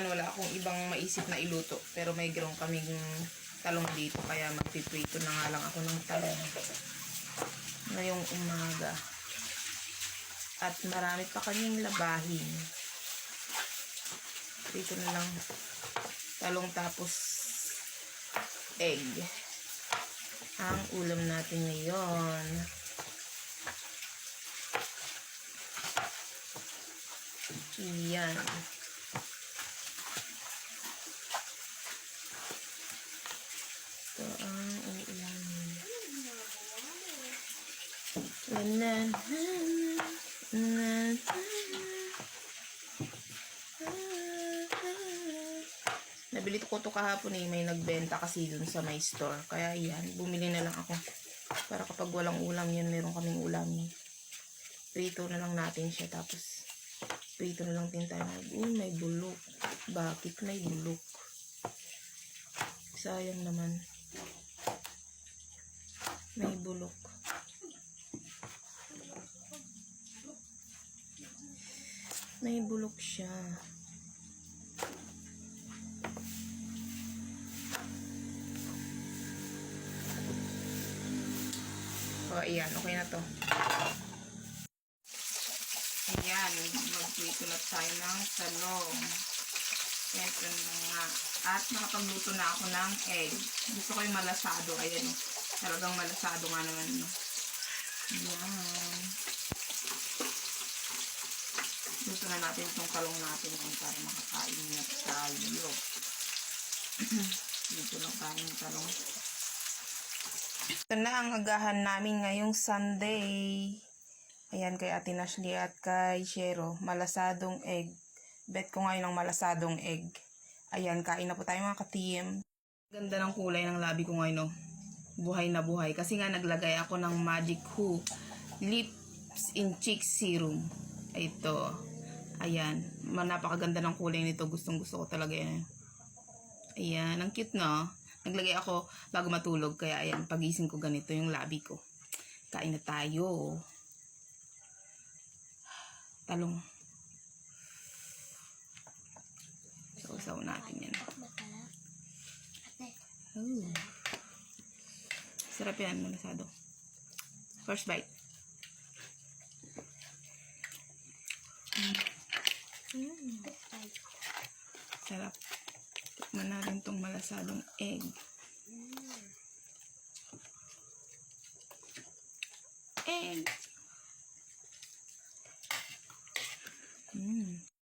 Wala akong ibang maisip na iluto. Pero may girong kaming talong dito. Kaya magpiprito na nga lang ako ng talong. Ngayong umaga. At marami pa kaming labahin. Prito na lang talong tapos egg. Ang ulam natin ngayon. Iyan. Ito ang uulamin. Nabili ko to kahapon eh. May nagbenta kasi dun sa my store. Kaya yan, bumili na lang ako. Para kapag walang ulam yan, meron kaming ulam. Prito na lang natin siya. Tapos, prito na lang din tayo. Uy, may bulok. Bakit may bulok? Sayang naman. May bulok. May bulok siya. O, ayan. Okay na to. Ayan. Magprito na tayo ng talong. Ito na nga. At nakapagluto na ako ng egg. Gusto ko yung malasado. Ayan. Talagang malasado nga naman. No? Ayan. Luto na natin itong talong natin para makakain na tayo. Dito lang tayong talong. Ito na ang agahan namin ngayong Sunday. Ayan, kay Ate Nashley at kay Shero. Malasadong egg. Bet ko ngayon ang malasadong egg. Ayan, kain na po tayo mga ka-team. Ganda ng kulay ng labi ko ngayon, no? Buhay na buhay. Kasi nga naglagay ako ng Magic Who Lips in Cheeks Serum. Ito. Ayan. Napakaganda ng kulay nito. Gustong gusto ko talaga yan. Ayan. Ang cute, no? Naglagay ako bago matulog. Kaya ayan. Pagising ko ganito yung labi ko. Kain na tayo. Talong. Sausaw natin yan. Oh. Sarap yan. Malasado. First bite. Sarap. Tikman natin itong malasadong egg. Egg!